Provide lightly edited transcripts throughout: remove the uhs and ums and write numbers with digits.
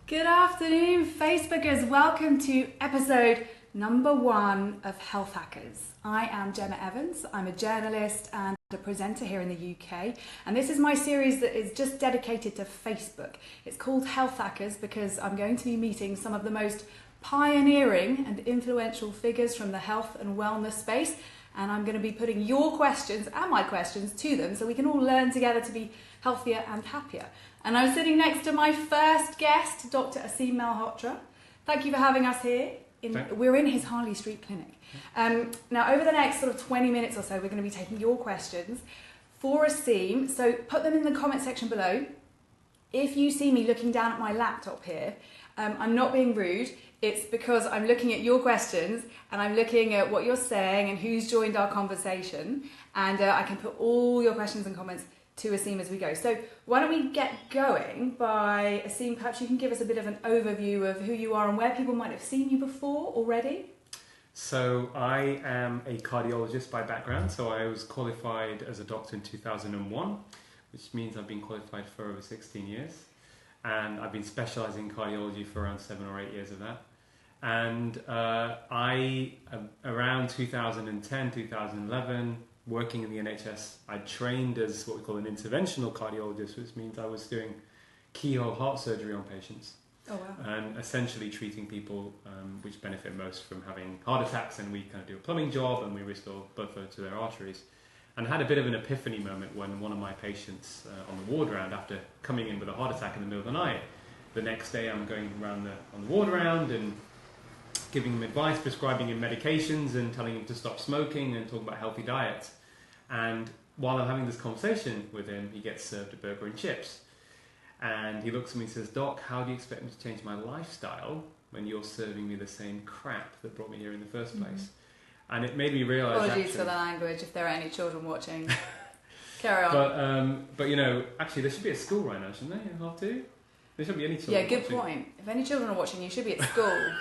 Good afternoon, Facebookers. Welcome to episode number 1 of Health Hackers. I am Gemma Evans. I'm a journalist and a presenter here in the UK. And this is my series that is just dedicated to Facebook. It's called Health Hackers because I'm going to be meeting some of the most pioneering and influential figures from the health and wellness space. And I'm going to be putting your questions and my questions to them so we can all learn together to be healthier and happier. And I'm sitting next to my first guest, Dr. Aseem Malhotra. Thank you for having us here. We're in his Harley Street clinic. Now, over the next sort of 20 minutes or so, we're going to be taking your questions for Aseem. So put them in the comment section below. If you see me looking down at my laptop here, I'm not being rude. It's because I'm looking at your questions and I'm looking at what you're saying and who's joined our conversation. And I can put all your questions and comments to Aseem as we go. So why don't we get going by, Aseem, perhaps you can give us a bit of an overview of who you are and where people might have seen you before already. So I am a cardiologist by background. So I was qualified as a doctor in 2001, which means I've been qualified for over 16 years. And I've been specialising in cardiology for around 7 or 8 years of that. And around 2010, 2011, working in the NHS, I trained as what we call an interventional cardiologist, which means I was doing keyhole heart surgery on patients. Oh, wow. And essentially treating people which benefit most from having heart attacks, and we kind of do a plumbing job and we restore blood flow to their arteries. And I had a bit of an epiphany moment when one of my patients on the ward round, after coming in with a heart attack in the middle of the night, the next day I'm going around on the ward round and giving him advice, prescribing him medications and telling him to stop smoking and talking about healthy diets. And while I'm having this conversation with him, he gets served a burger and chips. And he looks at me and says, "Doc, how do you expect me to change my lifestyle when you're serving me the same crap that brought me here in the first place?" And it made me realise. Apologies for the language if there are any children watching. Carry on. But you know, actually there should be a school right now, shouldn't there? In half two? There shouldn't be any children. Yeah, good point. If any children are watching, you should be at school.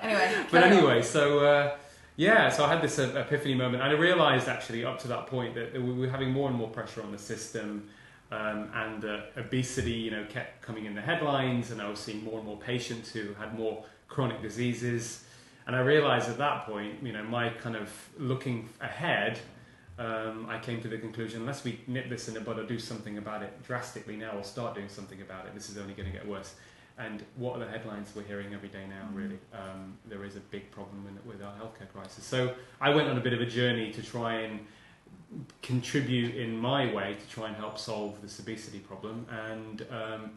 Anyway. But anyway, so I had this epiphany moment, and I realised actually up to that point that we were having more and more pressure on the system, and obesity, you know, kept coming in the headlines, and I was seeing more and more patients who had more chronic diseases. And I realised at that point, you know, my kind of looking ahead, I came to the conclusion, unless we nip this in the bud or do something about it drastically now, or start doing something about it, this is only going to get worse. And what are the headlines we're hearing every day now, really? There is a big problem with our healthcare crisis. So I went on a bit of a journey to try and contribute in my way to try and help solve this obesity problem. And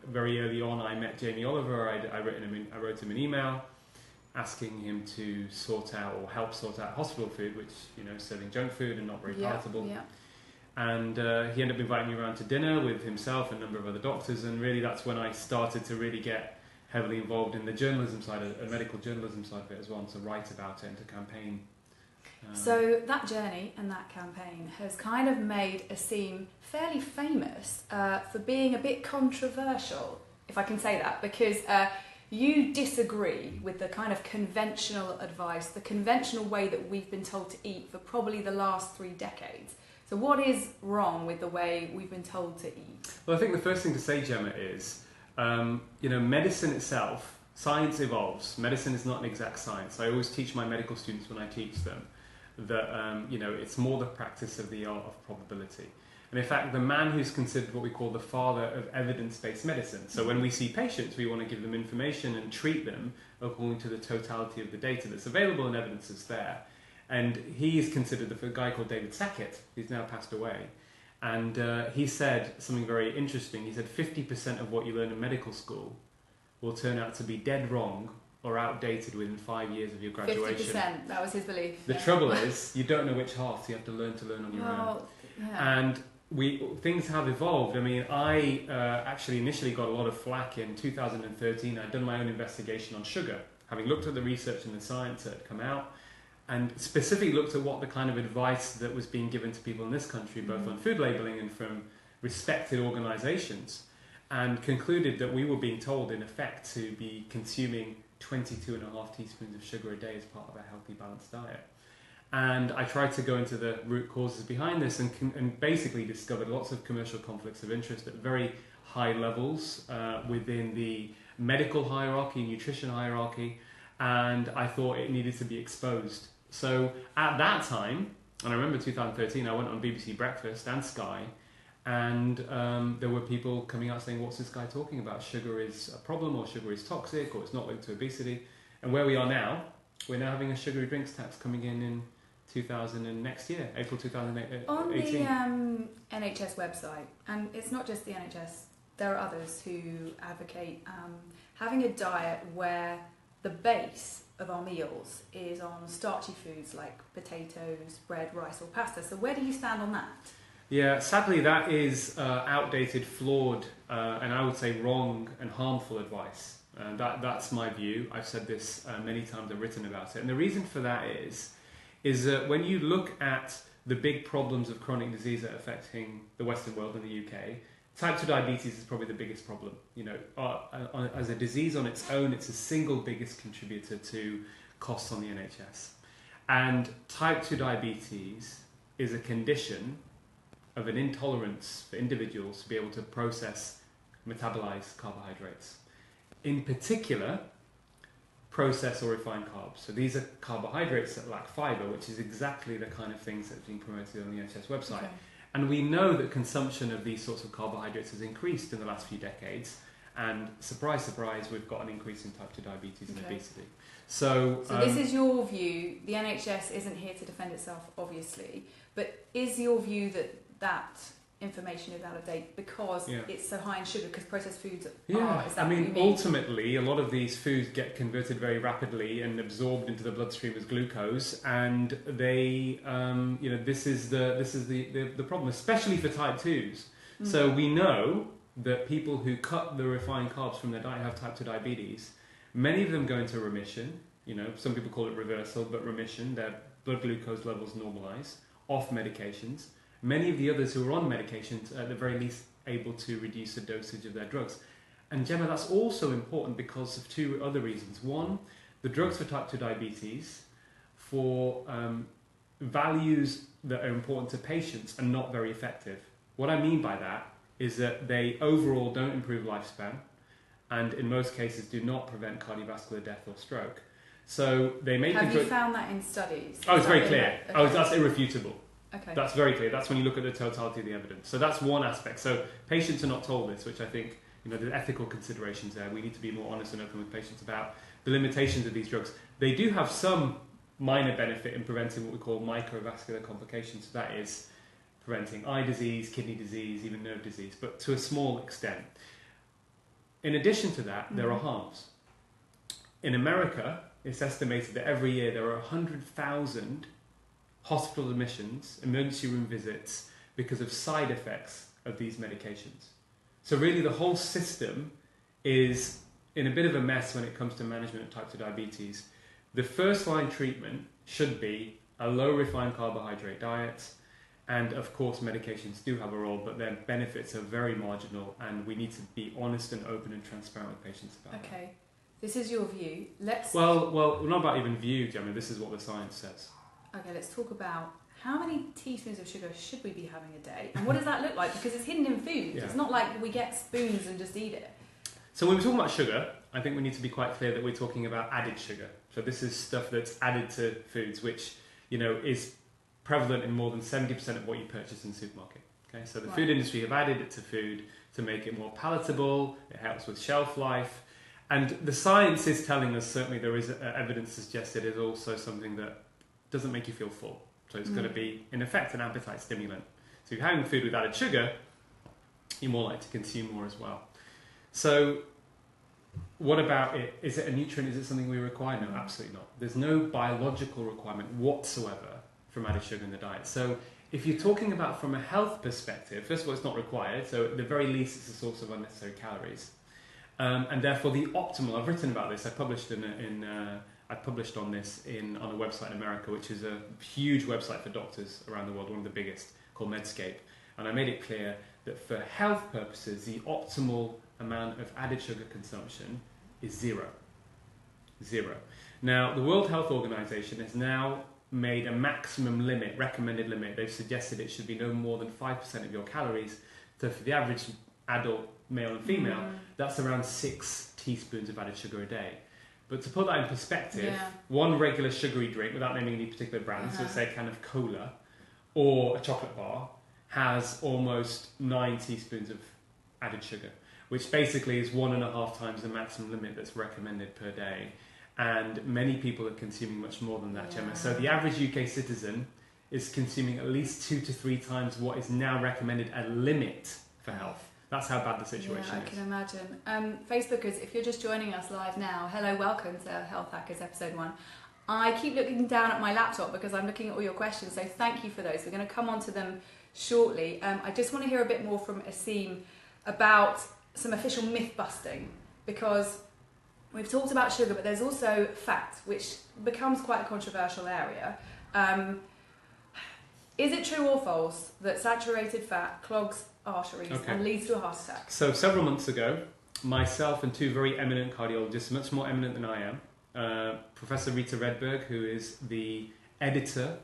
very early on, I met Jamie Oliver. I wrote him an email asking him to help sort out hospital food, which, you know, serving junk food and not very palatable. Yeah. And he ended up inviting me around to dinner with himself and a number of other doctors, and really that's when I started to really get heavily involved in the journalism side, a medical journalism side of it as well, and to write about it and to campaign. So that journey and that campaign has kind of made Aseem fairly famous for being a bit controversial, if I can say that, because you disagree with the kind of conventional advice, the conventional way that we've been told to eat for probably the last 3 decades. So what is wrong with the way we've been told to eat? Well, I think the first thing to say, Gemma, is, you know, medicine itself, science evolves. Medicine is not an exact science. I always teach my medical students when I teach them that, you know, it's more the practice of the art of probability. And in fact, the man who's considered what we call the father of evidence-based medicine. So when we see patients, we want to give them information and treat them according to the totality of the data that's available and evidence is there. And he is considered a guy called David Sackett, who's now passed away. And he said something very interesting. He said 50% of what you learn in medical school will turn out to be dead wrong or outdated within 5 years of your graduation. 50%, that was his belief. The trouble is, you don't know which half, so you have to learn on your own. Yeah. And things have evolved. I mean, I actually initially got a lot of flack in 2013. I'd done my own investigation on sugar, having looked at the research and the science that had come out, and specifically looked at what the kind of advice that was being given to people in this country, both on food labelling and from respected organisations, and concluded that we were being told, in effect, to be consuming 22.5 teaspoons of sugar a day as part of a healthy, balanced diet. And I tried to go into the root causes behind this and basically discovered lots of commercial conflicts of interest at very high levels within the medical hierarchy, nutrition hierarchy, and I thought it needed to be exposed. So at that time, and I remember 2013, I went on BBC Breakfast and Sky, and there were people coming out saying, what's this guy talking about? Sugar is a problem, or sugar is toxic, or it's not linked to obesity. And where we are now, we're now having a sugary drinks tax coming in 2000 and next year, April 2018. On the NHS website, and it's not just the NHS, there are others who advocate having a diet where the base of our meals is on starchy foods like potatoes, bread, rice or pasta. So where do you stand on that? Yeah, sadly that is outdated, flawed, and I would say wrong and harmful advice. That's my view. I've said this many times, I've written about it. And the reason for that is that when you look at the big problems of chronic disease that are affecting the Western world and the UK, type 2 diabetes is probably the biggest problem. You know, as a disease on its own, it's the single biggest contributor to costs on the NHS. And type 2 diabetes is a condition of an intolerance for individuals to be able to process, metabolize carbohydrates. In particular, processed or refined carbs. So these are carbohydrates that lack fiber, which is exactly the kind of things that are being promoted on the NHS website. Okay. And we know that consumption of these sorts of carbohydrates has increased in the last few decades. And surprise, surprise, we've got an increase in type 2 diabetes and obesity. So this is your view. The NHS isn't here to defend itself, obviously. But is your view that information is out of date because it's so high in sugar, because processed foods are? Is that I mean, what you mean? ultimately, a lot of these foods get converted very rapidly and absorbed into the bloodstream as glucose, and they, this is the problem, especially for type 2s. Mm. So we know that people who cut the refined carbs from their diet have type 2 diabetes. Many of them go into remission. You know, some people call it reversal, but remission. Their blood glucose levels normalize off medications. Many of the others who are on medications are at the very least able to reduce the dosage of their drugs. And Gemma, that's also important because of two other reasons. One, the drugs for type 2 diabetes, for values that are important to patients, are not very effective. What I mean by that is that they overall don't improve lifespan, and in most cases do not prevent cardiovascular death or stroke. So they make Have you found that in studies? Oh, it's very clear. Okay. Oh, that's irrefutable. Okay. That's very clear. That's when you look at the totality of the evidence. So that's one aspect. So patients are not told this, which I think, the ethical considerations there. We need to be more honest and open with patients about the limitations of these drugs. They do have some minor benefit in preventing what we call microvascular complications. So that is preventing eye disease, kidney disease, even nerve disease, but to a small extent. In addition to that, there are harms. In America, it's estimated that every year there are 100,000 hospital admissions, emergency room visits, because of side effects of these medications. So really the whole system is in a bit of a mess when it comes to management of type 2 diabetes. The first line treatment should be a low refined carbohydrate diet, and of course medications do have a role, but their benefits are very marginal, and we need to be honest and open and transparent with patients about that. Okay, this is your view. Well, not about even view, Gemma, this is what the science says. Okay, let's talk about how many teaspoons of sugar should we be having a day, and what does that look like? Because it's hidden in food. It's not like we get spoons and just eat it. So when we talk about sugar, I think we need to be quite clear that we're talking about added sugar. So this is stuff that's added to foods, which is prevalent in more than 70% of what you purchase in the supermarket. Okay, so the food industry have added it to food to make it more palatable. It helps with shelf life, and the science is telling us certainly there is evidence to suggest it is also something that doesn't make you feel full. So it's going to be, in effect, an appetite stimulant. So if you're having food with added sugar, you're more likely to consume more as well. So what about it? Is it a nutrient? Is it something we require? No, absolutely not. There's no biological requirement whatsoever from added sugar in the diet. So if you're talking about from a health perspective, first of all, it's not required. So at the very least, it's a source of unnecessary calories. And therefore, the optimal, I've written about this, I published on this on a website in America, which is a huge website for doctors around the world, one of the biggest, called Medscape. And I made it clear that for health purposes, the optimal amount of added sugar consumption is zero. Zero. Now, the World Health Organization has now made a maximum limit, recommended limit. They've suggested it should be no more than 5% of your calories. So for the average adult male and female, that's around 6 teaspoons of added sugar a day. But to put that in perspective, one regular sugary drink, without naming any particular brand, so say a can of cola or a chocolate bar, has almost 9 teaspoons of added sugar, which basically is 1.5 times the maximum limit that's recommended per day. And many people are consuming much more than that, Gemma. So the average UK citizen is consuming at least 2 to 3 times what is now recommended a limit for health. That's how bad the situation is. I can imagine. Facebookers, if you're just joining us live now, hello, welcome to Health Hackers episode 1. I keep looking down at my laptop because I'm looking at all your questions, so thank you for those. We're going to come on to them shortly. I just want to hear a bit more from Aseem about some official myth busting, because we've talked about sugar, but there's also fat, which becomes quite a controversial area. Is it true or false that saturated fat clogs arteries and leads to a heart attack? So several months ago, myself and 2 very eminent cardiologists, much more eminent than I am, Professor Rita Redberg, who is the editor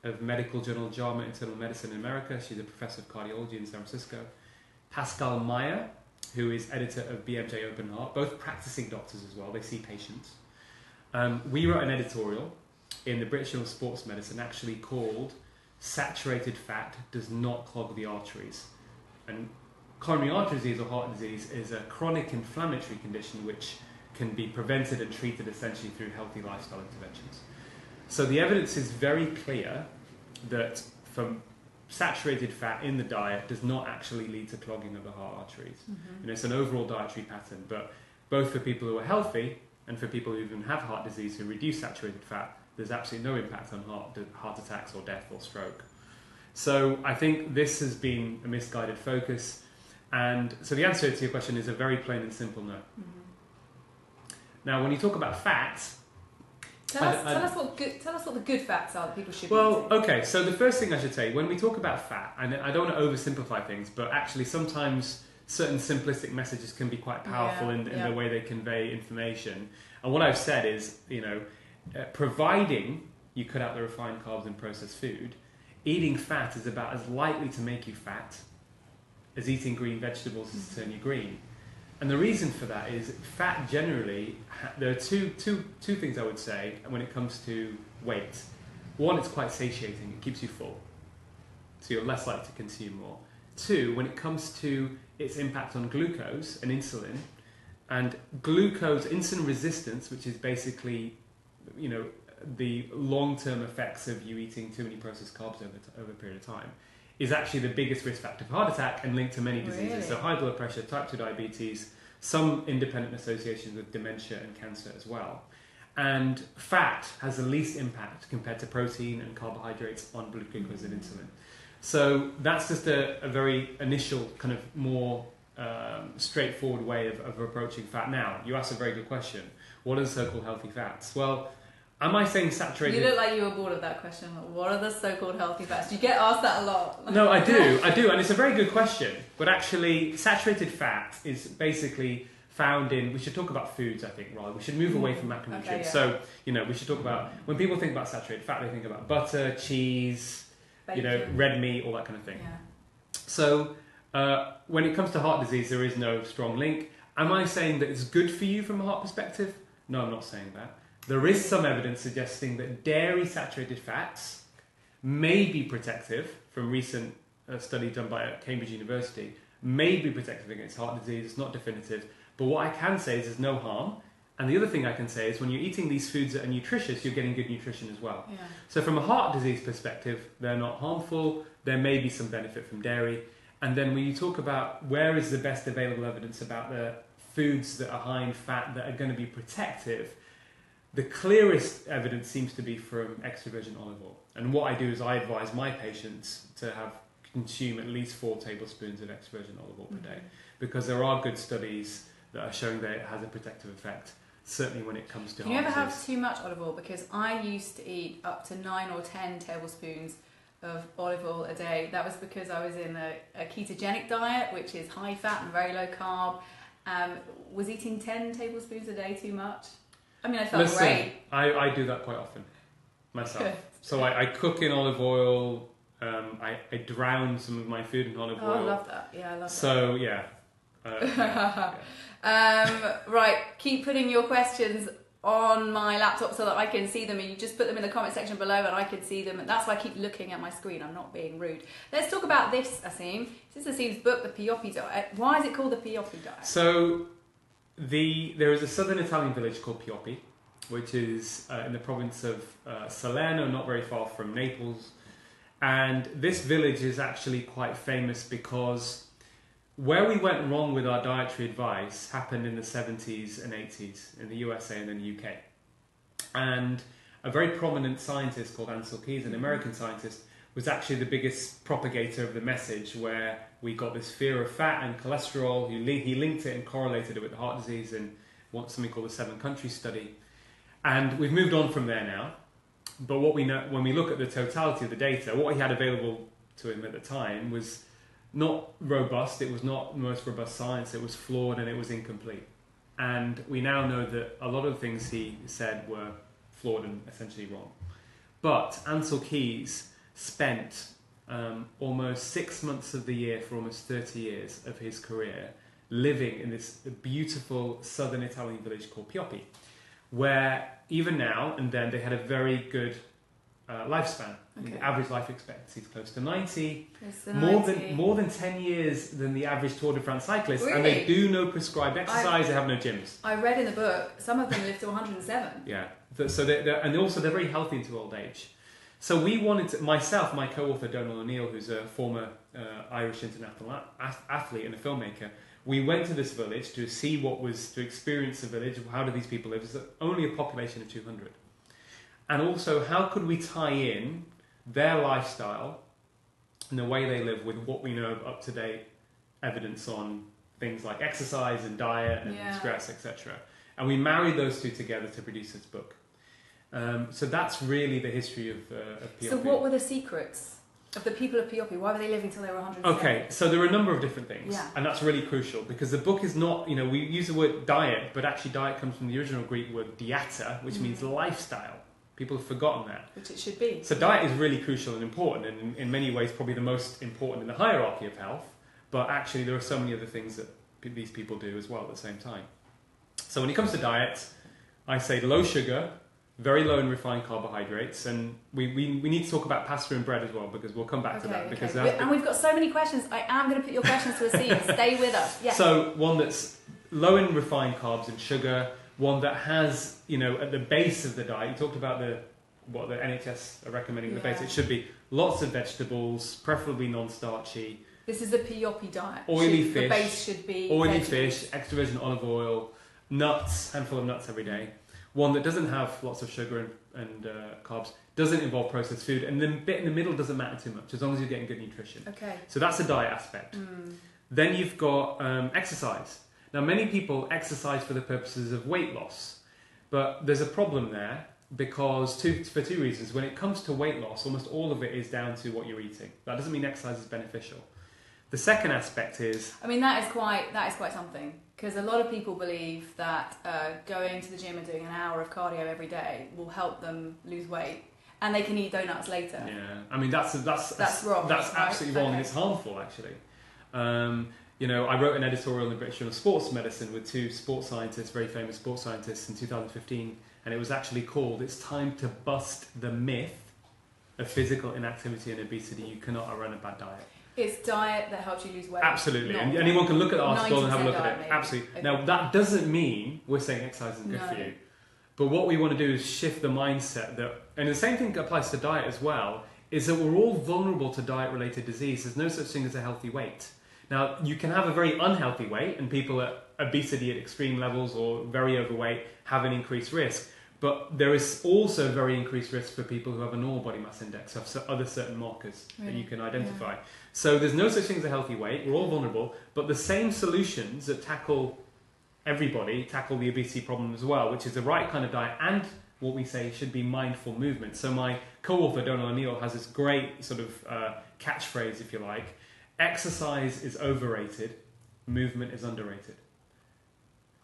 of medical journal JAMA Internal Medicine in America, she's a professor of cardiology in San Francisco, Pascal Meyer, who is editor of BMJ Open Heart, both practicing doctors as well, they see patients. We wrote an editorial in the British Journal of Sports Medicine actually called Saturated Fat Does Not Clog the Arteries. And coronary artery disease or heart disease is a chronic inflammatory condition which can be prevented and treated essentially through healthy lifestyle interventions. So the evidence is very clear that from saturated fat in the diet does not actually lead to clogging of the heart arteries. And it's an overall dietary pattern, but both for people who are healthy and for people who even have heart disease who reduce saturated fat, there's absolutely no impact on heart attacks or death or stroke. So I think this has been a misguided focus, and so the answer to your question is a very plain and simple no. Now when you talk about fats, Tell us what the good fats are that people should be eating. Well, okay, so the first thing I should say, when we talk about fat, and I don't want to oversimplify things, but actually sometimes certain simplistic messages can be quite powerful in the way they convey information. And what I've said is, providing you cut out the refined carbs and processed food, eating fat is about as likely to make you fat as eating green vegetables is to turn you green. And the reason for that is fat generally, there are two things I would say when it comes to weight. One, it's quite satiating, it keeps you full, so you're less likely to consume more. 2, when it comes to its impact on glucose and insulin, and insulin resistance, which is basically, the long-term effects of you eating too many processed carbs over a period of time, is actually the biggest risk factor for heart attack and linked to many diseases. Really? So high blood pressure, type 2 diabetes, some independent associations with dementia and cancer as well. And fat has the least impact compared to protein and carbohydrates on blood glucose and insulin. So that's just a very initial kind of more straightforward way of approaching fat. Now, you asked a very good question. What are the so-called healthy fats? Well, am I saying saturated... You look like you were bored of that question. What are the so-called healthy fats? You get asked that a lot. No, I do, and it's a very good question. But actually, saturated fat is basically found in... We should talk about foods, I think, rather. We should move away from macronutrients. Okay, yeah. So, we should talk about... When people think about saturated fat, they think about butter, cheese, bacon, red meat, all that kind of thing. Yeah. So, when it comes to heart disease, there is no strong link. Am I saying that it's good for you from a heart perspective? No, I'm not saying that. There is some evidence suggesting that dairy-saturated fats may be protective from recent study done by Cambridge University, may be protective against heart disease. It's not definitive. But what I can say is there's no harm. And the other thing I can say is when you're eating these foods that are nutritious, you're getting good nutrition as well. Yeah. So from a heart disease perspective, they're not harmful. There may be some benefit from dairy. And then when you talk about where is the best available evidence about the foods that are high in fat that are going to be protective, the clearest evidence seems to be from extra virgin olive oil. And what I do is I advise my patients to consume at least 4 tablespoons of extra virgin olive oil per day, because there are good studies that are showing that it has a protective effect, certainly when it comes to heart disease. You ever have too much olive oil? Because I used to eat up to 9 or 10 tablespoons of olive oil a day. That was because I was in a ketogenic diet, which is high fat and very low carb. Was eating 10 tablespoons a day too much? I mean, I felt great. I do that quite often myself. Good. So I cook in olive oil. I drown some of my food in olive oil. Oh, I love that. Yeah, I love that. So yeah, Right, keep putting your questions on my laptop so that I can see them, and you just put them in the comment section below and I can see them, and that's why I keep looking at my screen. I'm not being rude. Let's talk about this, Aseem. This is Aseem's book, The Pioppi Diet. Why is it called The Pioppi Diet? So there is a southern Italian village called Pioppi, which is in the province of Salerno, not very far from Naples. And this village is actually quite famous because where we went wrong with our dietary advice happened in the 70s and 80s in the USA and then the UK. And a very prominent scientist called Ancel Keys, an American scientist, was actually the biggest propagator of the message, where we got this fear of fat and cholesterol. He linked it and correlated it with heart disease in something called the 7-country study. And we've moved on from there now. But what we know, when we look at the totality of the data, what he had available to him at the time was not robust. It was not the most robust science. It was flawed and it was incomplete. And we now know that a lot of the things he said were flawed and essentially wrong. But Ancel Keys spent almost 6 months of the year for almost 30 years of his career living in this beautiful southern Italian village called Pioppi, where even now and then they had a very good lifespan. Okay. The average life expectancy is close to 90. More than 10 years than the average Tour de France cyclist. Really? And they do no prescribed exercise. They have no gyms. I read in the book some of them live to 107. Yeah. So they're very healthy into old age. So we wanted to, myself, my co-author Donal O'Neill, who's a former Irish international athlete and a filmmaker, we went to this village to see to experience the village. How do these people live? It's only a population of 200. And also, how could we tie in their lifestyle and the way they live with what we know of up-to-date evidence on things like exercise and diet and stress, etc. And we married those two together to produce this book. So that's really the history of Pioppi. So what were the secrets of the people of Pioppi? Why were they living till they were 100? Okay, so there are a number of different things, and that's really crucial because the book is not, we use the word diet, but actually diet comes from the original Greek word dieta, which means lifestyle. People have forgotten that. Which it should be. So diet is really crucial and important, and in many ways probably the most important in the hierarchy of health, but actually there are so many other things that these people do as well at the same time. So when it comes to diet, I say low sugar, very low in refined carbohydrates, and we need to talk about pasta and bread as well, because we'll come back to that. Because and we've got so many questions. I am going to put your questions to Aseem. Stay with us. Yes. So one that's low in refined carbs and sugar, one that has, at the base of the diet, you talked about what the NHS are recommending at the base, it should be lots of vegetables, preferably non-starchy. This is the Pioppi diet. Oily fish. The base should be oily vegetables. fish, extra virgin olive oil, nuts, handful of nuts every day. One that doesn't have lots of sugar and carbs, doesn't involve processed food, and the bit in the middle doesn't matter too much, as long as you're getting good nutrition. Okay. So that's the diet aspect. Then you've got exercise. Now, many people exercise for the purposes of weight loss, but there's a problem there because for two reasons. When it comes to weight loss, almost all of it is down to what you're eating. That doesn't mean exercise is beneficial. The second aspect is... that is quite something, because a lot of people believe that going to the gym and doing an hour of cardio every day will help them lose weight, and they can eat donuts later. Yeah, that's wrong. That's absolutely wrong, and it's harmful, actually. I wrote an editorial in the British Journal of Sports Medicine with two sports scientists, very famous sports scientists, in 2015, and it was actually called "It's Time to Bust the Myth of Physical Inactivity and Obesity. You cannot run a bad diet." It's diet that helps you lose weight. Absolutely, and anyone can look at the article and have a look at it. Maybe. Absolutely. Okay. Now, that doesn't mean we're saying exercise is good for you, but what we want to do is shift the mindset and the same thing applies to diet as well, is that we're all vulnerable to diet-related disease. There's no such thing as a healthy weight. Now, you can have a very unhealthy weight, and people at obesity at extreme levels or very overweight have an increased risk. But there is also very increased risk for people who have a normal body mass index, have other certain markers that you can identify. Yeah. So there's no such thing as a healthy weight. We're all vulnerable, but the same solutions that tackle everybody tackle the obesity problem as well, which is the right kind of diet and what we say should be mindful movement. So my co-author, Donal O'Neill, has this great sort of catchphrase, if you like. Exercise is overrated, movement is underrated.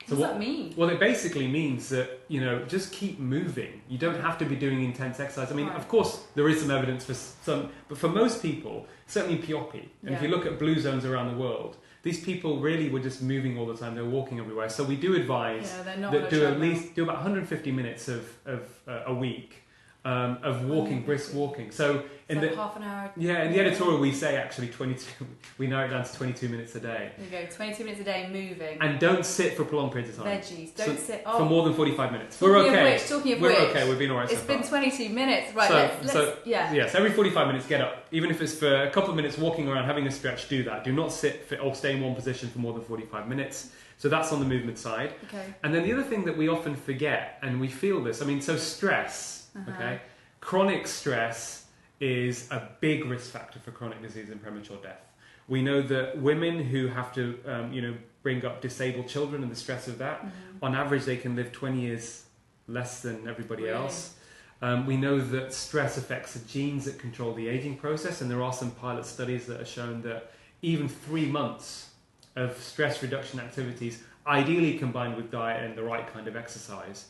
What does that mean? Well, it basically means that, just keep moving. You don't have to be doing intense exercise. I mean, of course, there is some evidence for some, but for most people, certainly Pioppi, and if you look at blue zones around the world, These people really were just moving all the time. They were walking everywhere. So we do advise that do about 150 minutes of a week of walking, brisk walking. So in the half an hour. Yeah, in the editorial we say actually 22. We narrow it down to 22 minutes a day. There you go, 22 minutes a day moving. And don't sit for prolonged periods of time. Veggies, don't sit for more than 45 minutes. Talking We're okay. Talking of We're which, okay. We've been alright so far. It's been 22 minutes, right? Yes, every 45 minutes, get up. Even if it's for a couple of minutes walking around, having a stretch, do that. Do not sit or stay in one position for more than 45 minutes. So that's on the movement side. Okay. And then the other thing that we often forget, and we feel this, I mean, so stress, okay? Chronic stress is a big risk factor for chronic disease and premature death. We know that women who have to, bring up disabled children and the stress of that, on average they can live 20 years less than everybody else. We know that stress affects the genes that control the aging process, and there are some pilot studies that have shown that even 3 months of stress reduction activities, ideally combined with diet and the right kind of exercise,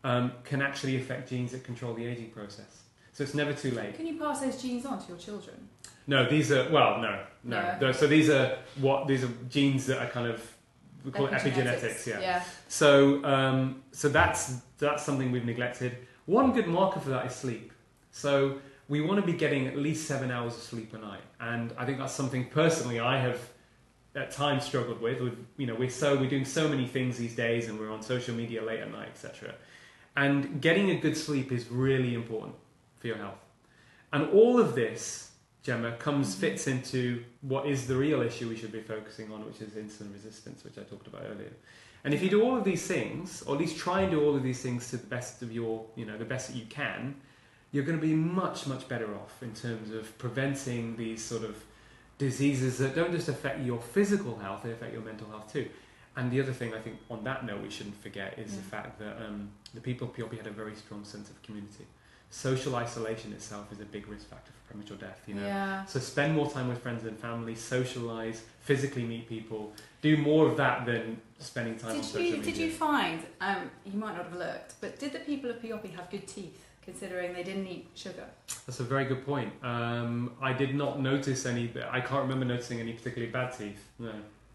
can actually affect genes that control the aging process. So it's never too late. Can you pass those genes on to your children? No, these are no. So these are genes that are kind of, we call it epigenetics. Yeah. So that's something we've neglected. One good marker for that is sleep. So we want to be getting at least 7 hours of sleep a night, and I think that's something personally I have at times struggled with. We're doing so many things these days, and we're on social media late at night, etc. And getting a good sleep is really important for your health. And all of this, Gemma, fits into what is the real issue we should be focusing on, which is insulin resistance, which I talked about earlier. And if you do all of these things, or at least try and do all of these things to the best of your, the best that you can, you're going to be much, much better off in terms of preventing these sort of diseases that don't just affect your physical health, they affect your mental health too. And the other thing I think on that note we shouldn't forget is the fact that the people of Pioppi had a very strong sense of community. Social isolation itself is a big risk factor for premature death, So spend more time with friends and family, socialise, physically meet people. Do more of that than spending time on social media. Did you find, you might not have looked, but did the people of Pioppi have good teeth, considering they didn't eat sugar? That's a very good point. I did not notice any, I can't remember noticing any particularly bad teeth, no.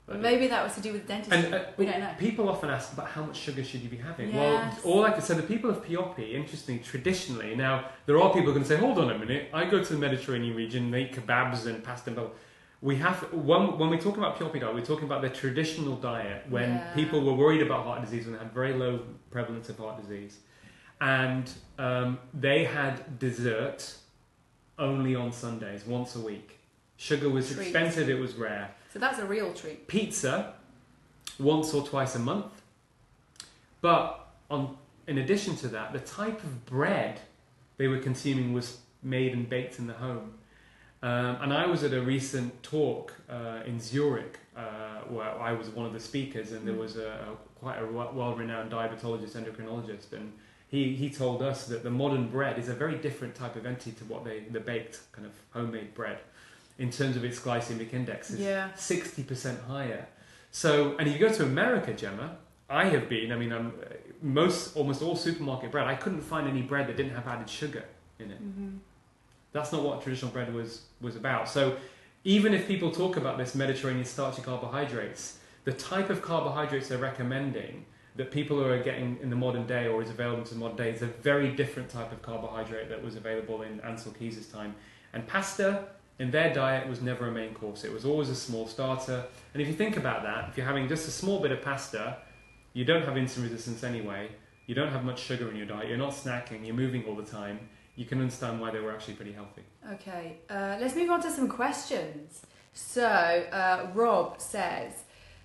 Maybe that was to do with dentistry. We don't know. People often ask about how much sugar should you be having. Yes. Well, so the people of Pioppi, interestingly, traditionally, now there are people going to say, hold on a minute, I go to the Mediterranean region, they eat kebabs and pasta and blah. When we talk about Pioppi diet, we're talking about the traditional diet when people were worried about heart disease, when they had very low prevalence of heart disease. And they had dessert only on Sundays, once a week. Sugar was expensive, it was rare. So that's a real treat. Pizza, once or twice a month. But in addition to that, the type of bread they were consuming was made and baked in the home. And I was at a recent talk in Zurich where I was one of the speakers, and there was quite a well-renowned diabetologist, endocrinologist, and he told us that the modern bread is a very different type of entity to what the baked kind of homemade bread. In terms of its glycemic index, is 60% higher. So, and if you go to America, Gemma, I have been. I mean, almost all supermarket bread. I couldn't find any bread that didn't have added sugar in it. That's not what traditional bread was about. So, even if people talk about this Mediterranean starchy carbohydrates, the type of carbohydrates they're recommending that people are getting in the modern day, or is available to the modern day, is a very different type of carbohydrate that was available in Ansel Keys' time. And pasta in their diet was never a main course. It was always a small starter. And if you think about that, if you're having just a small bit of pasta, you don't have insulin resistance anyway, you don't have much sugar in your diet, you're not snacking, you're moving all the time, you can understand why they were actually pretty healthy. Okay, let's move on to some questions. So, Rob says,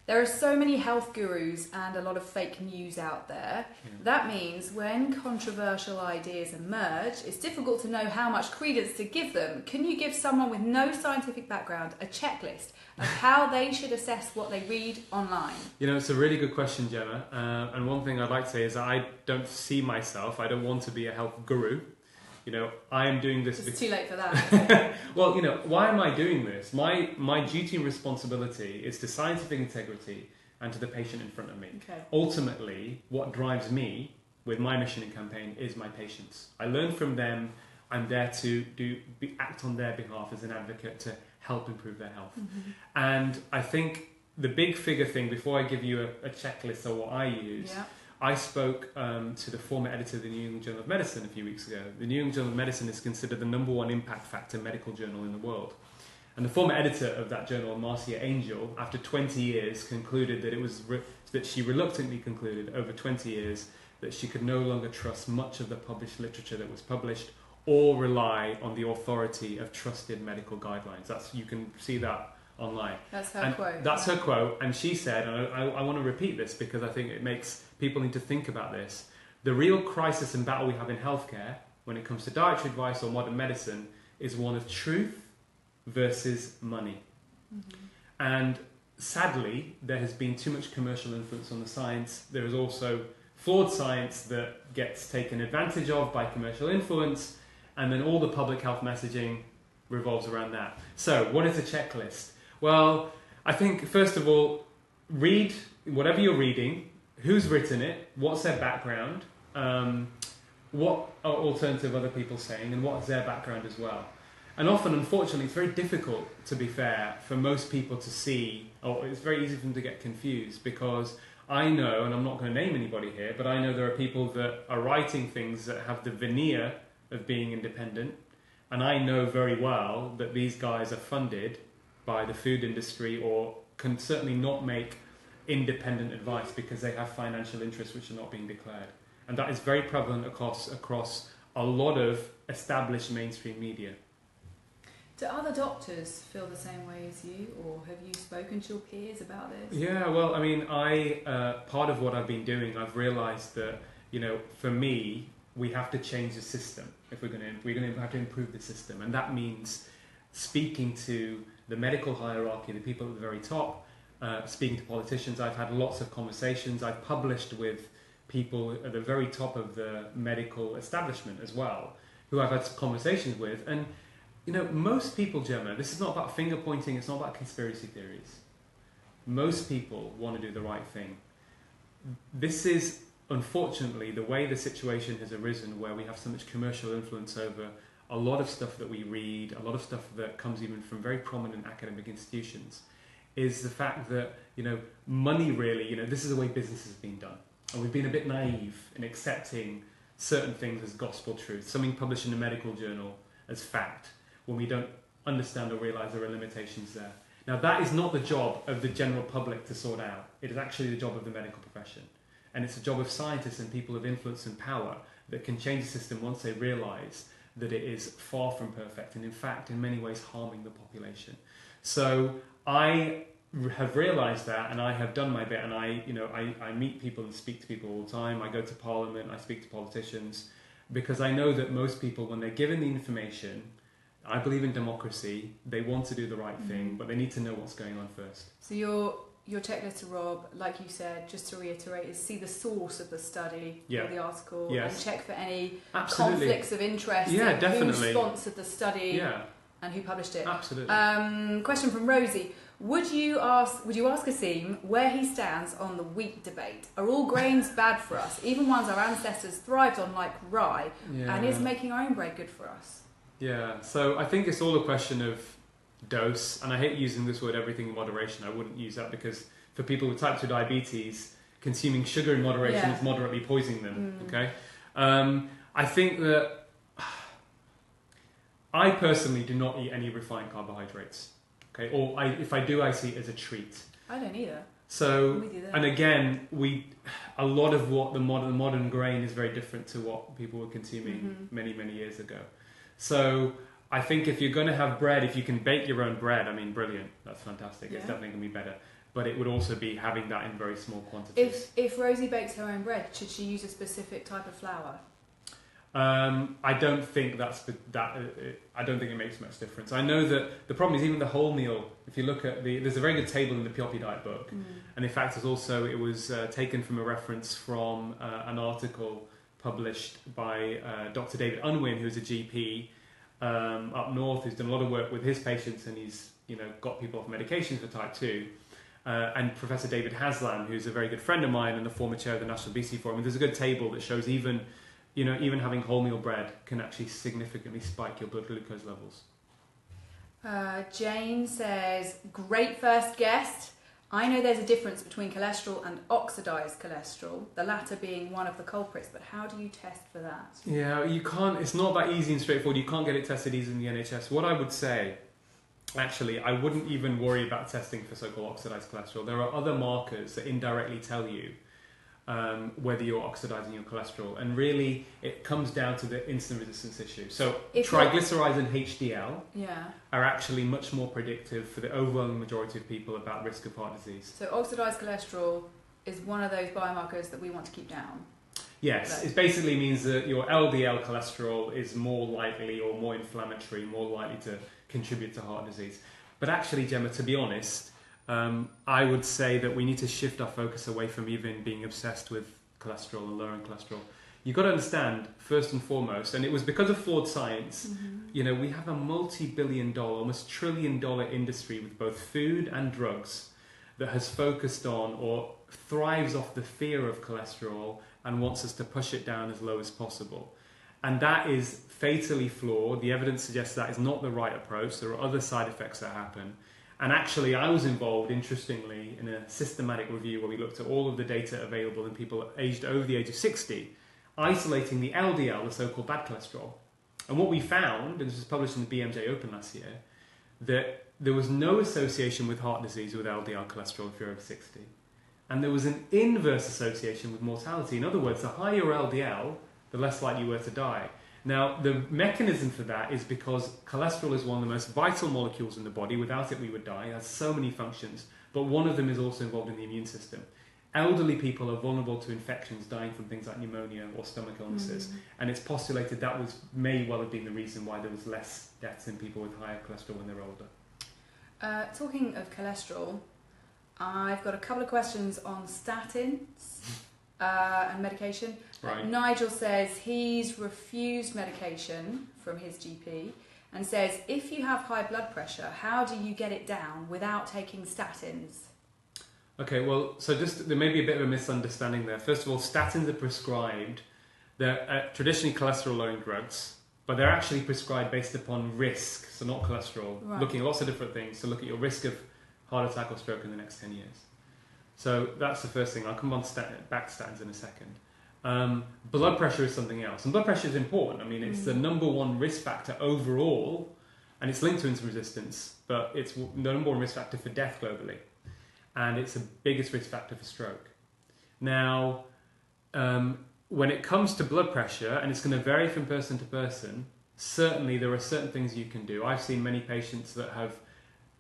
there are so many health gurus and a lot of fake news out there. That means when controversial ideas emerge, it's difficult to know how much credence to give them. Can you give someone with no scientific background a checklist of how they should assess what they read online? It's a really good question, Gemma. And one thing I'd like to say is that I don't see myself, I don't want to be a health guru. I am doing this. It's too late for that. Well, why am I doing this? My duty and responsibility is to scientific integrity and to the patient in front of me. Okay. Ultimately, what drives me with my mission and campaign is my patients. I learn from them. I'm there to act on their behalf as an advocate to help improve their health. And I think the big figure thing, before I give you a checklist of what I use, Yeah. I spoke to the former editor of the New England Journal of Medicine a few weeks ago. The New England Journal of Medicine is considered the #1 impact factor medical journal in the world. And the former editor of that journal, Marcia Angel, after 20 years, concluded that that she reluctantly concluded over 20 years that she could no longer trust much of the published literature that was published or rely on the authority of trusted medical guidelines. You can see that online. That's her quote. That's her quote, and she said, and I want to repeat this because I think it makes people need to think about this. The real crisis and battle we have in healthcare when it comes to dietary advice or modern medicine is one of truth versus money. Mm-hmm. And sadly, there has been too much commercial influence on the science. There is also flawed science that gets taken advantage of by commercial influence, and then all the public health messaging revolves around that. So, what is a checklist? Well, I think, first of all, read whatever you're reading, who's written it, what's their background, what are alternative other people saying, and what is their background as well. And often, unfortunately, it's very difficult, to be fair, for most people to see, or it's very easy for them to get confused, because I know, and I'm not going to name anybody here, but I know there are people that are writing things that have the veneer of being independent, and I know very well that these guys are funded by the food industry or can certainly not make independent advice because they have financial interests which are not being declared. And that is very prevalent across a lot of established mainstream media. Do other doctors feel the same way as you, or have you spoken to your peers about this? Yeah, well, I mean, part of what I've been doing, I've realised that, for me, we have to change the system if we're going to have to improve the system, and that means speaking to the medical hierarchy, the people at the very top, speaking to politicians. I've had lots of conversations. I've published with people at the very top of the medical establishment as well, who I've had conversations with, and most people, Gemma, this is not about finger pointing, it's not about conspiracy theories. Most people want to do the right thing. This is, unfortunately, the way the situation has arisen, where we have so much commercial influence over a lot of stuff that we read, a lot of stuff that comes even from very prominent academic institutions, is the fact that, money really, this is the way business has been done. And we've been a bit naive in accepting certain things as gospel truth, something published in a medical journal as fact, when we don't understand or realise there are limitations there. Now, that is not the job of the general public to sort out. It is actually the job of the medical profession. And it's the job of scientists and people of influence and power that can change the system once they realise that it is far from perfect and, in fact, in many ways harming the population. So I have realised that, and I have done my bit, and I meet people and speak to people all the time. I go to Parliament, I speak to politicians, because I know that most people, when they're given the information, I believe in democracy, they want to do the right thing, but they need to know what's going on first. So your checklist to Rob, like you said, just to reiterate, is see the source of the study or the article, and check for any conflicts of interest, who sponsored the study, and who published it. Absolutely. Question from Rosie. Would you ask Aseem where he stands on the wheat debate? Are all grains bad for us, even ones our ancestors thrived on, like rye, and is making our own bread good for us? Yeah, so I think it's all a question of dose, and I hate using this word everything in moderation. I wouldn't use that, because for people with type 2 diabetes, consuming sugar in moderation is moderately poisoning them, okay? I think that I personally do not eat any refined carbohydrates, okay? Or if I do, I see it as a treat. I don't either. So, and again, a lot of what the modern grain is very different to what people were consuming many, many years ago. So I think if you're going to have bread, if you can bake your own bread, I mean, brilliant. That's fantastic. It's definitely going to be better. But it would also be having that in very small quantities. If Rosie bakes her own bread, should she use a specific type of flour? I don't think I don't think it makes much difference. I know that the problem is even the wholemeal. If you look at there's a very good table in the Pioppi Diet book, and in fact, it was taken from a reference from an article published by Dr. David Unwin, who's a GP up north, who's done a lot of work with his patients, and he's got people off medications for type 2. And Professor David Haslam, who's a very good friend of mine and the former chair of the National Obesity Forum. And there's a good table that shows even having wholemeal bread can actually significantly spike your blood glucose levels. Jane says, great first guest. I know there's a difference between cholesterol and oxidized cholesterol, the latter being one of the culprits, but how do you test for that? Yeah, you can't, it's not that easy and straightforward. You can't get it tested easily in the NHS. What I would say, actually, I wouldn't even worry about testing for so-called oxidized cholesterol. There are other markers that indirectly tell you whether you're oxidizing your cholesterol, and really it comes down to the insulin resistance issue. So triglycerides and HDL are actually much more predictive for the overwhelming majority of people about risk of heart disease. So oxidized cholesterol is one of those biomarkers that we want to keep down? Yes, it basically means that your LDL cholesterol is more likely or more inflammatory, more likely to contribute to heart disease. But actually, Gemma, to be honest, I would say that we need to shift our focus away from even being obsessed with cholesterol and lowering cholesterol. You've got to understand, first and foremost, and it was because of flawed science, you know, we have a multi-billion-dollar, almost trillion-dollar industry with both food and drugs that has focused on or thrives off the fear of cholesterol and wants us to push it down as low as possible. And that is fatally flawed. The evidence suggests that is not the right approach. There are other side effects that happen. And actually, I was involved, interestingly, in a systematic review where we looked at all of the data available in people aged over the age of 60, isolating the LDL, the so-called bad cholesterol. And what we found, and this was published in the BMJ Open last year, that there was no association with heart disease with LDL cholesterol if you're over 60. And there was an inverse association with mortality. In other words, the higher your LDL, the less likely you were to die. Now, the mechanism for that is because cholesterol is one of the most vital molecules in the body. Without it, we would die. It has so many functions, but one of them is also involved in the immune system. Elderly people are vulnerable to infections, dying from things like pneumonia or stomach illnesses, and it's postulated that may well have been the reason why there was less deaths in people with higher cholesterol when they're older. Talking of cholesterol, I've got a couple of questions on statins and medication. Right. Nigel says he's refused medication from his GP and says, if you have high blood pressure, how do you get it down without taking statins? Okay, well, so there may be a bit of a misunderstanding there. First of all, statins are prescribed. They're traditionally cholesterol-lowering drugs, but they're actually prescribed based upon risk, so not cholesterol, looking at lots of different things to look at your risk of heart attack or stroke in the next 10 years. So that's the first thing. I'll come on back to statins in a second. Blood pressure is something else, and blood pressure is important. I mean, it's the number one risk factor overall, and it's linked to insulin resistance, but it's the number one risk factor for death globally, and it's the biggest risk factor for stroke. Now, when it comes to blood pressure, and it's going to vary from person to person, certainly there are certain things you can do. I've seen many patients that have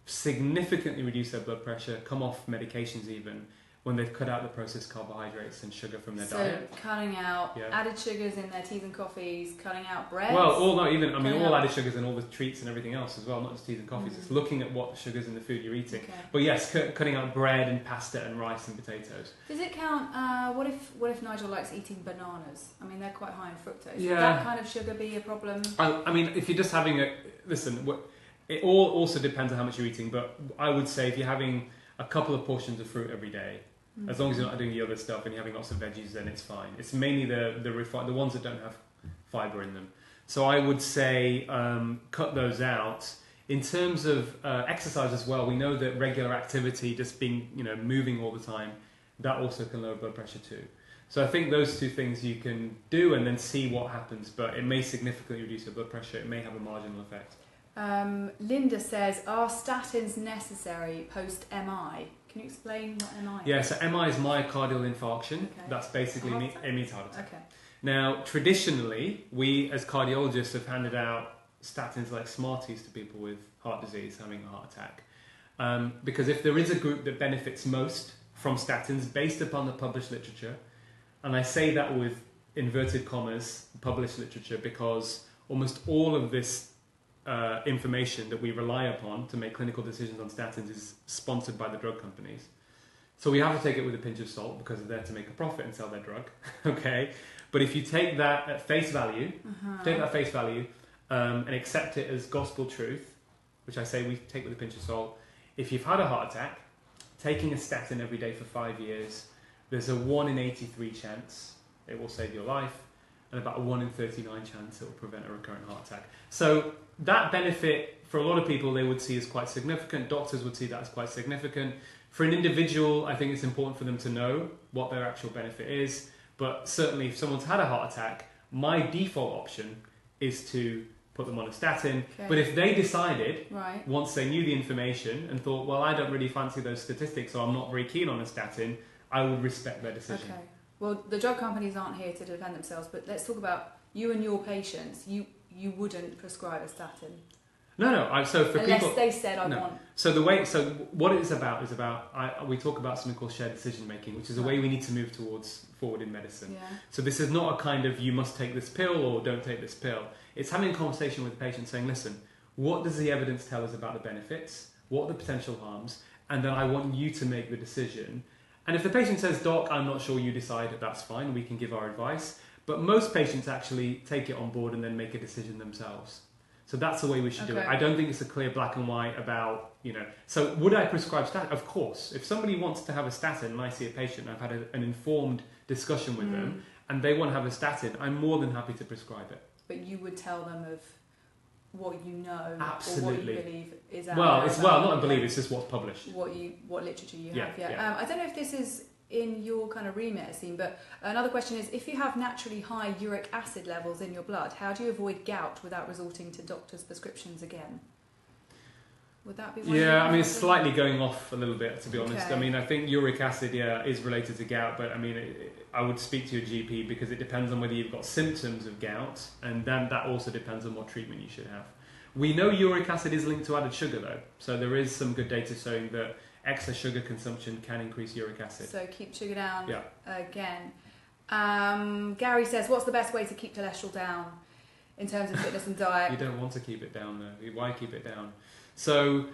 significantly reduced their blood pressure, come off medications even, when they've cut out the processed carbohydrates and sugar from their diet. So cutting out added sugars in their teas and coffees, cutting out bread. Well, all added sugars and all the treats and everything else as well, not just teas and coffees. It's looking at what sugars in the food you're eating. Okay. But yes, cutting out bread and pasta and rice and potatoes. Does it count? What if Nigel likes eating bananas? I mean, they're quite high in fructose. Yeah. Would that kind of sugar be a problem? I mean, if you're just having it all also depends on how much you're eating. But I would say if you're having a couple of portions of fruit every day, as long as you're not doing the other stuff and you're having lots of veggies, then it's fine. It's mainly the ones that don't have fibre in them. So I would say cut those out. In terms of exercise as well, we know that regular activity, just being moving all the time, that also can lower blood pressure too. So I think those two things you can do and then see what happens. But it may significantly reduce your blood pressure. It may have a marginal effect. Linda says, are statins necessary post-MI? Can you explain what MI is? Yeah, so MI is myocardial infarction. Okay. That's basically it means heart attack. Okay. Now, traditionally, we as cardiologists have handed out statins like Smarties to people with heart disease having a heart attack. Because if there is a group that benefits most from statins based upon the published literature, and I say that with inverted commas, published literature, because almost all of this information that we rely upon to make clinical decisions on statins is sponsored by the drug companies. So we have to take it with a pinch of salt because they're there to make a profit and sell their drug. Okay, but if you take that at face value, and accept it as gospel truth, which I say we take with a pinch of salt. If you've had a heart attack, taking a statin every day for 5 years, there's a 1 in 83 chance it will save your life, and about a 1 in 39 chance it will prevent a recurrent heart attack. So that benefit, for a lot of people, they would see as quite significant. Doctors would see that as quite significant. For an individual, I think it's important for them to know what their actual benefit is. But certainly if someone's had a heart attack, my default option is to put them on a statin. Okay. But if they decided, Right. once they knew the information and thought, well, I don't really fancy those statistics, or I'm not very keen on a statin, I would respect their decision. Okay. Well, the drug companies aren't here to defend themselves, but let's talk about you and your patients. You wouldn't prescribe a statin No. So for unless people, they said, "I no. want." So what it is about we talk about something called shared decision making, which is a way we need to move forward in medicine. Yeah. So this is not a kind of you must take this pill or don't take this pill. It's having a conversation with the patient saying, listen, what does the evidence tell us about the benefits? What are the potential harms? And then I want you to make the decision. And if the patient says, Doc, I'm not sure, you decide, that's fine, we can give our advice. But most patients actually take it on board and then make a decision themselves. So that's the way we should do it. I don't think it's a clear black and white about, So would I prescribe statin? Of course. If somebody wants to have a statin and I see a patient, I've had an informed discussion with them, and they want to have a statin, I'm more than happy to prescribe it. But you would tell them of what you know Absolutely. or what you believe is out there. Not I believe, it's just what's published. What literature you have. Yeah. I don't know if this is in your kind of remit, Aseem, but another question is, if you have naturally high uric acid levels in your blood, how do you avoid gout without resorting to doctor's prescriptions again? Would that be one? Yeah, I mean, it's slightly going off a little bit, to be honest. Okay. I mean, I think uric acid, is related to gout, but I mean, I would speak to your GP because it depends on whether you've got symptoms of gout, and then that also depends on what treatment you should have. We know uric acid is linked to added sugar, though, so there is some good data showing that excess sugar consumption can increase uric acid. So keep sugar down Yeah. again. Gary says, what's the best way to keep cholesterol down in terms of fitness and diet? You don't want to keep it down, though. Why keep it down? So,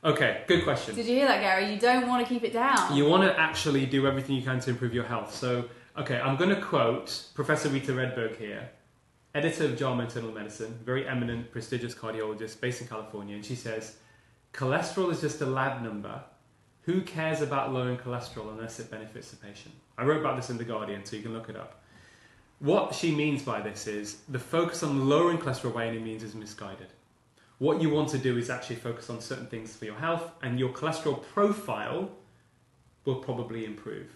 okay, good question. Did you hear that, Gary? You don't want to keep it down. You want to actually do everything you can to improve your health. So, okay, I'm going to quote Professor Rita Redberg here, editor of JAMA Internal Medicine, very eminent, prestigious cardiologist based in California, and she says, cholesterol is just a lab number. Who cares about lowering cholesterol unless it benefits the patient? I wrote about this in The Guardian, so you can look it up. What she means by this is the focus on lowering cholesterol by any means is misguided. What you want to do is actually focus on certain things for your health, and your cholesterol profile will probably improve.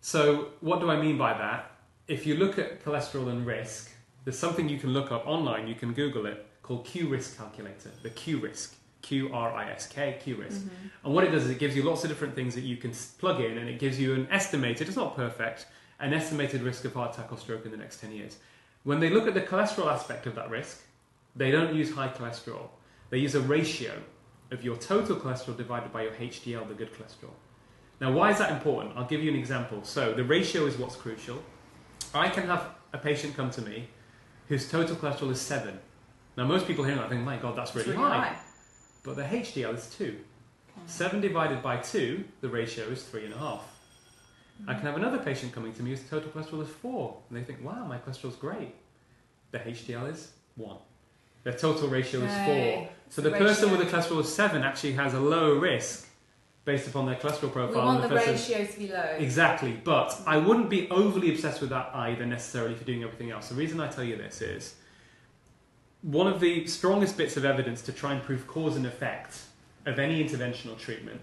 So what do I mean by that? If you look at cholesterol and risk, there's something you can look up online, you can Google it, called Q-risk calculator, the Q-risk. Q-R-I-S-K, Q-risk. And what it does is it gives you lots of different things that you can plug in, and it gives you an estimated, it's not perfect, an estimated risk of heart attack or stroke in the next 10 years. When they look at the cholesterol aspect of that risk, they don't use high cholesterol. They use a ratio of your total cholesterol divided by your HDL, the good cholesterol. Now, why is that important? I'll give you an example. So the ratio is what's crucial. I can have a patient come to me whose total cholesterol is 7. Now, most people hearing that think, my God, that's really high. But the HDL is 2. 7 divided by 2, the ratio is 3.5. I can have another patient coming to me whose total cholesterol is 4. And they think, wow, my cholesterol's great. The HDL is 1. Their total ratio is 4. So the person with a cholesterol of 7 actually has a lower risk based upon their cholesterol profile. We want the ratio to be low. Exactly. But I wouldn't be overly obsessed with that either necessarily for doing everything else. The reason I tell you this is one of the strongest bits of evidence to try and prove cause and effect of any interventional treatment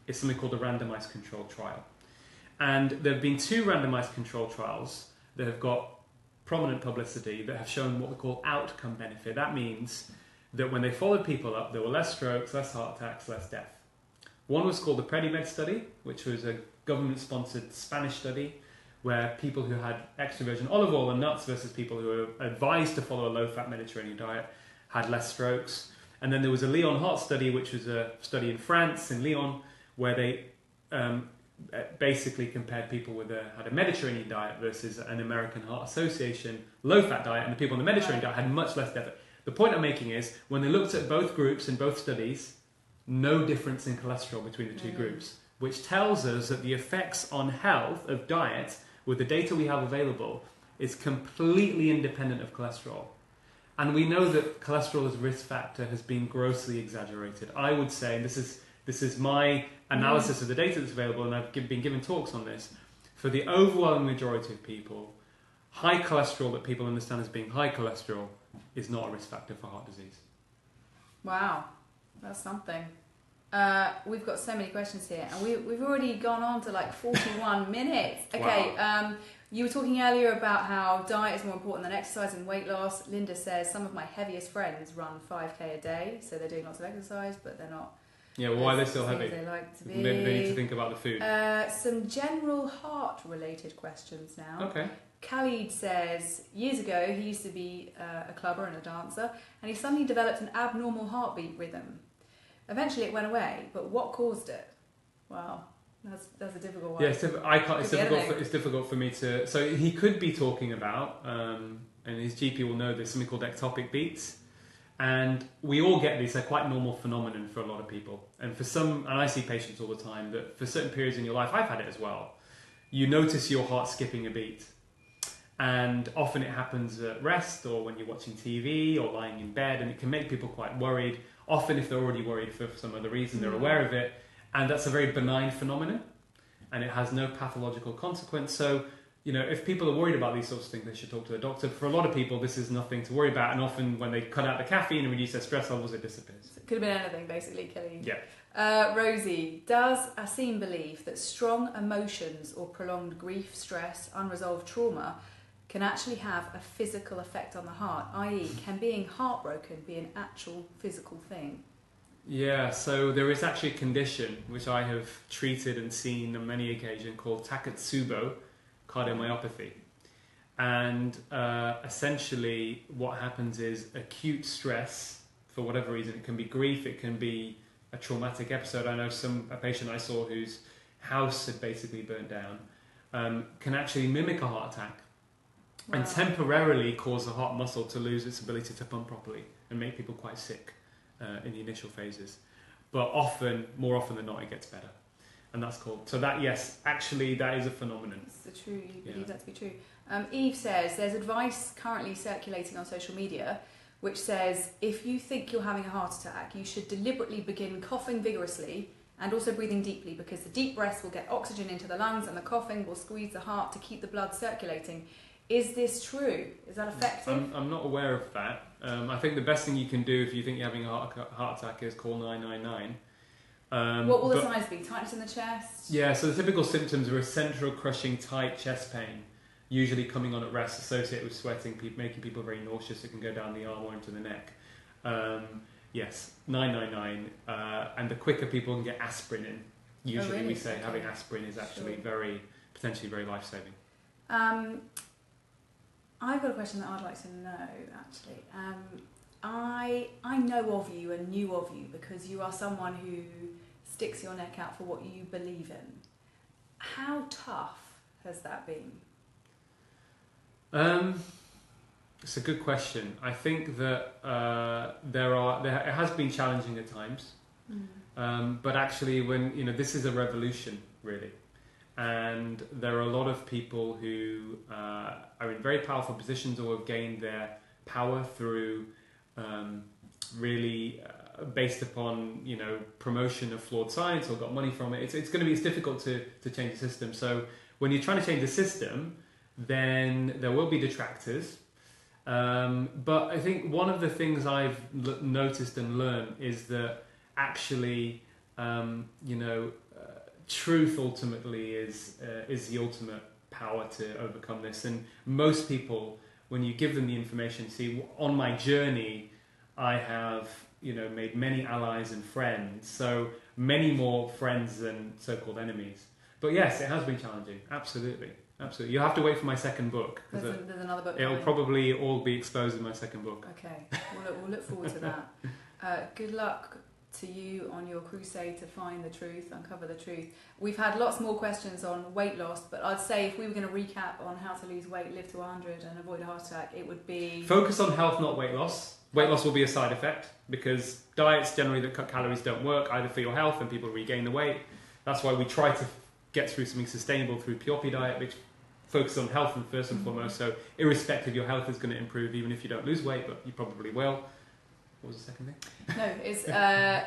is something called a randomized controlled trial. And there have been 2 randomized controlled trials that have got prominent publicity that have shown what we call outcome benefit. That means that when they followed people up, there were less strokes, less heart attacks, less death. One was called the PREDIMED study, which was a government-sponsored Spanish study where people who had extra virgin olive oil and nuts versus people who were advised to follow a low-fat Mediterranean diet had less strokes. And then there was a Lyon Heart study, which was a study in France, in Lyon, where they basically compared people had a Mediterranean diet versus an American Heart Association low-fat diet, and the people on the Mediterranean diet had much less death. The point I'm making is, when they looked at both groups in both studies, no difference in cholesterol between the 2 groups, which tells us that the effects on health of diet, with the data we have available, is completely independent of cholesterol. And we know that cholesterol as a risk factor has been grossly exaggerated. I would say, and this is my analysis of the data that's available, and I've been given talks on this, for the overwhelming majority of people, high cholesterol that people understand as being high cholesterol is not a risk factor for heart disease. Wow, that's something. We've got so many questions here, and we've already gone on to like 41 minutes. Okay, Wow. You were talking earlier about how diet is more important than exercise and weight loss. Linda says some of my heaviest friends run 5k a day, so they're doing lots of exercise, but they're not. Yeah, well, why are they still as heavy? they like to be. They need to think about the food. Some general heart-related questions now. Okay. Khalid says, years ago he used to be a clubber and a dancer, and he suddenly developed an abnormal heartbeat rhythm. Eventually it went away, but what caused it? Wow, that's a difficult one. Yeah, it's difficult for me to... So he could be talking about, and his GP will know this, something called ectopic beats. And we all get these. They're quite a normal phenomenon for a lot of people. And for some, and I see patients all the time, that for certain periods in your life, I've had it as well, you notice your heart skipping a beat. And often it happens at rest or when you're watching TV or lying in bed, and it can make people quite worried. Often if they're already worried for some other reason, they're aware of it. And that's a very benign phenomenon, and it has no pathological consequence. So, you know, if people are worried about these sorts of things, they should talk to a doctor. For a lot of people, this is nothing to worry about, and often when they cut out the caffeine and reduce their stress levels, it disappears. It could have been anything, basically, Kelly. Yeah. Rosie, does Aseem believe that strong emotions or prolonged grief, stress, unresolved trauma can actually have a physical effect on the heart, i.e. can being heartbroken be an actual physical thing? Yeah, so there is actually a condition which I have treated and seen on many occasions called Takotsubo cardiomyopathy. And essentially what happens is acute stress, for whatever reason, it can be grief, it can be a traumatic episode. I know a patient I saw whose house had basically burnt down, can actually mimic a heart attack. Wow. And temporarily cause the heart muscle to lose its ability to pump properly and make people quite sick in the initial phases. But more often than not, it gets better. And that's called... So that, yes, actually that is a phenomenon. It's true, you believe that to be true. Eve says, there's advice currently circulating on social media which says, if you think you're having a heart attack, you should deliberately begin coughing vigorously and also breathing deeply, because the deep breaths will get oxygen into the lungs and the coughing will squeeze the heart to keep the blood circulating. Is this true? Is that effective? I'm not aware of that. I think the best thing you can do if you think you're having a heart attack is call 999. What will the signs be? Tightness in the chest? Yeah, so the typical symptoms are a central crushing tight chest pain, usually coming on at rest, associated with sweating, making people very nauseous. It can go down the arm or into the neck. Yes, 999. And the quicker people can get aspirin in, usually we say having aspirin is actually potentially very life-saving. I've got a question that I'd like to know, actually. I know of you and knew of you because you are someone who sticks your neck out for what you believe in. How tough has that been? It's a good question. I think that it has been challenging at times, but actually, this is a revolution, really. And there are a lot of people who are in very powerful positions or have gained their power through really based upon promotion of flawed science or got money from it. It's difficult to change the system. So when you're trying to change the system, then there will be detractors. But I think one of the things I've noticed and learned is that actually, truth ultimately is the ultimate power to overcome this. And most people, when you give them the information, see, on my journey, I have made many allies and friends, so many more friends than so-called enemies. But yes, it has been challenging. Absolutely. You'll have to wait for my second book. There's another book. It'll probably all be exposed in my second book. Okay, we'll look forward to that. Good luck to you on your crusade to find the truth, uncover the truth. We've had lots more questions on weight loss, but I'd say if we were going to recap on how to lose weight, live to 100 and avoid a heart attack, it would be... Focus on health, not weight loss. Weight loss will be a side effect because diets generally that cut calories don't work either for your health and people regain the weight. That's why we try to get through something sustainable through Pioppi Diet, which focuses on health and first and foremost. So irrespective, your health is going to improve even if you don't lose weight, but you probably will. What was the second thing? No, it's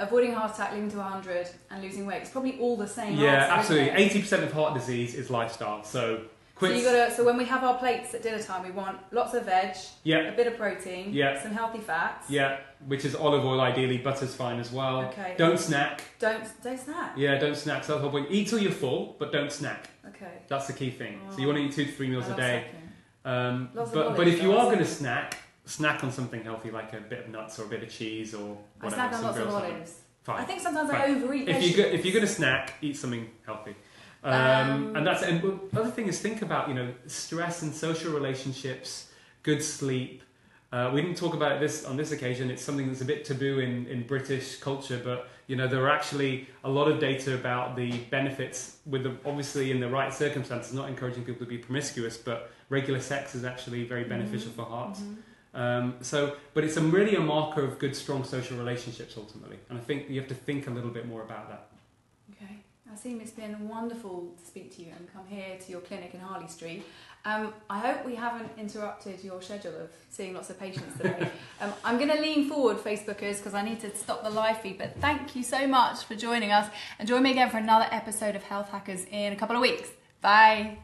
avoiding a heart attack, living to 100 and losing weight. It's probably all the same. Yeah, answer, absolutely. 80% of heart disease is lifestyle. So So when we have our plates at dinner time, we want lots of veg, a bit of protein, some healthy fats. Yeah, which is olive oil ideally, butter's fine as well. Okay. Don't snack. Don't snack. Yeah, don't snack. So that's the whole point. Eat till you're full, but don't snack. Okay. That's the key thing. So you want to eat 2 to 3 meals a day. But if you are going to snack on something healthy, like a bit of nuts or a bit of cheese or whatever. I snack on lots of olives. Fine. I think sometimes I overeat vegetables. If you're going to snack, eat something healthy. And the other thing is, think about stress and social relationships, good sleep. We didn't talk about this on this occasion. It's something that's a bit taboo in British culture, but there are actually a lot of data about the benefits obviously in the right circumstances. Not encouraging people to be promiscuous, but regular sex is actually very beneficial for heart. But it's really a marker of good, strong social relationships ultimately, and I think you have to think a little bit more about that. Okay. Aseem, it's been wonderful to speak to you and come here to your clinic in Harley Street. I hope we haven't interrupted your schedule of seeing lots of patients today. I'm going to lean forward, Facebookers, because I need to stop the live feed, but thank you so much for joining us, and join me again for another episode of Health Hackers in a couple of weeks. Bye.